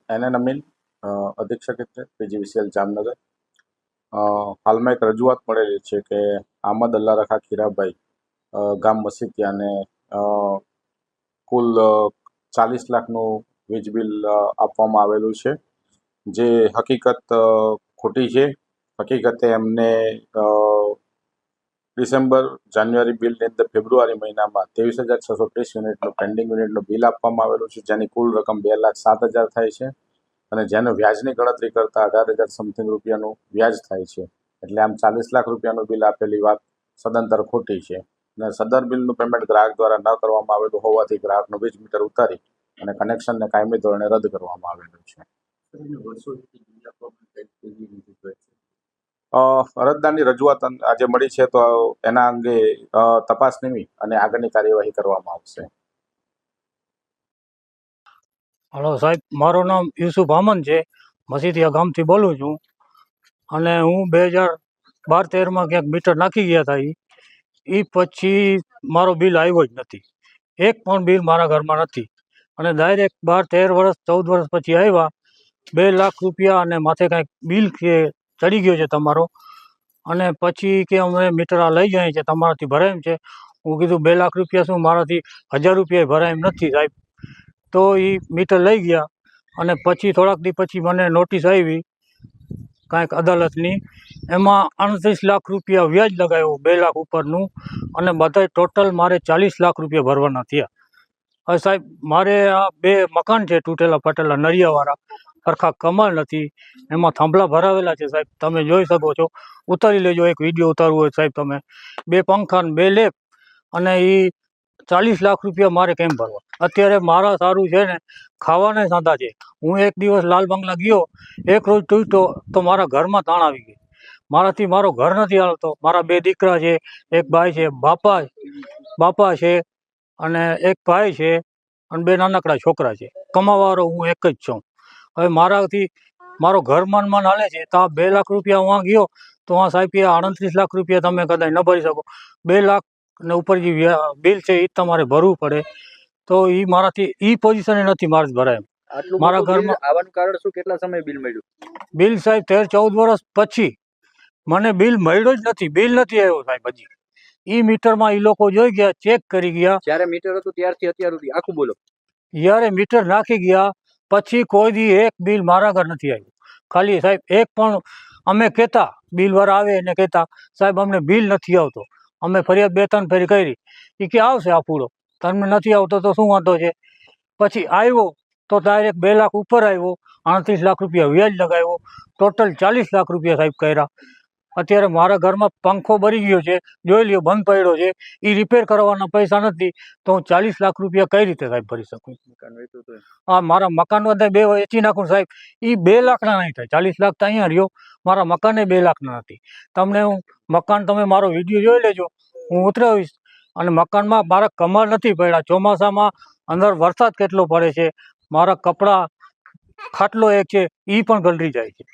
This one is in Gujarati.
NN અમીન, અધિક્ષક PGVCL જામનગર. હાલમાં એક રજૂઆત મળેલી છે કે આમદ અલ્લારખા ખીરાભાઈ ગામ મસીતિયાને કુલ 40 લાખનું વીજ બિલ આપવામાં આવેલું છે, જે હકીકત ખોટી છે. હકીકતે એમને ડિસેમ્બર જાન્યુઆરી બિલની અંદર ફેબ્રુઆરી મહિનામાં 23,630 યુનિટનું પેન્ડિંગ યુનિટનું બિલ આપવામાં આવેલું છે, જેની કુલ રકમ 2,07,000 થાય છે અને જેનો વ્યાજની ગણતરી કરતા 18,000 સમથિંગ રૂપિયાનું વ્યાજ થાય છે. એટલે આમ 40 લાખ રૂપિયાનું બિલ આપેલી વાત સદંતર ખોટી છે અને સદર બિલનું પેમેન્ટ ગ્રાહક દ્વારા ન કરવામાં આવેલું હોવાથી ગ્રાહકનું વીજ મીટર ઉતારી અને કનેક્શનને કાયમી ધોરણે રદ કરવામાં આવેલું છે. અરજદારની રજૂઆત આજે મળી છે, તો એના અંગે તપાસ નિમી અને આગળની કાર્યવાહી કરવામાં આવશે. હલો સાહેબ, મારું નામ યુસુફ આમન છે, મસીતિયા ગામથી બોલું છું. અને હું 2012-13માં ક્યાંક મીટર નાખી ગયા હતા. એ પછી મારો બિલ આવ્યો જ નથી, એક પણ બિલ મારા ઘરમાં નથી. અને ડાયરેક્ટ 12-13 વર્ષ 14 વર્ષ પછી આવ્યા, 2 લાખ રૂપિયા અને માથે કાંઈક બિલ કે ચડી ગયો છે તમારો. અને પછી કે અમે મીટર આ લઈ જાય છે, તમારાથી ભરાય એમ છે. હું કીધું 2 લાખ રૂપિયા શું, મારાથી 1000 રૂપિયા ભરાય એમ નથી સાહેબ. તો એ મીટર લઈ ગયા અને પછી થોડાક દી પછી મને નોટિસ આવી કાંઈક અદાલતની, એમાં 38 લાખ રૂપિયા વ્યાજ લગાવ્યો 2 લાખ ઉપરનું, અને બધાય ટોટલ મારે 40 લાખ રૂપિયા ભરવાના થયા. હવે સાહેબ, મારે આ 2 મકાન છે તૂટેલા ફાટેલા નળિયાવાળા, સરખા કમાલ નથી, એમાં થાંભલા ભરાવેલા છે સાહેબ, તમે જોઈ શકો છો. ઉતારી લેજો, એક વિડીયો ઉતારવો હોય સાહેબ તમે. 2 પંખા ને 2 લેપ, અને એ 40 લાખ રૂપિયા મારે કેમ ભરવા? અત્યારે મારા સારું છે ને, ખાવાને સાંધા છે. હું એક દિવસ લાલ બંગલા ગયો, એક રોજ તૂટ્યો તો મારા ઘરમાં તાણ આવી ગઈ. મારાથી મારો ઘર નથી હાલતો. મારા 2 દીકરા છે, એક ભાઈ છે, બાપા છે, અને એક ભાઈ છે, અને 2 નાનકડા છોકરા છે. કમાવાવાળો હું એક જ છું. હવે મારાથી મારો ઘર માન હાલે છે, તો આ 2 લાખ રૂપિયા હું ગયો તો આ સાહેબ 38 લાખ રૂપિયા તમે કદાચ ન ભરી શકો. 2 લાખ ને ઉપર જે બિલ છે એ તમારે ભરવું પડે. તો એ મારાથી એ પોઝિશને નથી મારે ભરાય. મારા ઘરમાં આવવાનું કારણ શું? કેટલા સમય બિલ મળ્યું? બિલ સાહેબ 13-14 વર્ષ પછી મને બિલ મળ્યો જ નથી. બિલ નથી આવ્યો સાહેબ હજી. એ મીટરમાં એ લોકો જોઈ ગયા, ચેક કરી ગયા. જ્યારે મીટર હતું ત્યારથી અત્યાર સુધી આખું બોલો. જ્યારે મીટર નાખી ગયા પછી કોઈ દી એક બિલ મારા ઘર નથી આવ્યું. ખાલી સાહેબ એક પણ અમે કહેતા, બિલવાળા આવે એને કહેતા, સાહેબ અમને બિલ નથી આવતો. અમે ફરિયાદ 2-3 ફેરી કરી, એ કે આવશે આ પૂરો, તમને નથી આવતો તો શું વાંધો છે. પછી આવ્યો તો ડાયરેક્ટ 2 લાખ ઉપર આવ્યો, 38 લાખ રૂપિયા વ્યાજ લગાવ્યો, ટોટલ 40 લાખ રૂપિયા સાહેબ કર્યા. અત્યારે મારા ઘરમાં પંખો બળી ગયો છે, જોઈ લ્યો, બંધ પડ્યો છે. એ રિપેર કરવાના પૈસા નથી, તો હું 40 લાખ રૂપિયા કઈ રીતે સાહેબ ભરી શકું? હા, મારા મકાન બધા 2 વેચી નાખું સાહેબ, એ 2 લાખના નહીં થાય. 40 લાખ તો અહીંયા રહ્યો, મારા મકાને 2 લાખના નથી. તમને હું મકાન, તમે મારો વિડીયો જોઈ લેજો, હું ઉતરાવીશ. અને મકાનમાં મારા કમાલ નથી પડ્યા. ચોમાસામાં અંદર વરસાદ કેટલો પડે છે, મારા કપડાં, ખાટલો એક છે, એ પણ ગલરી જાય છે.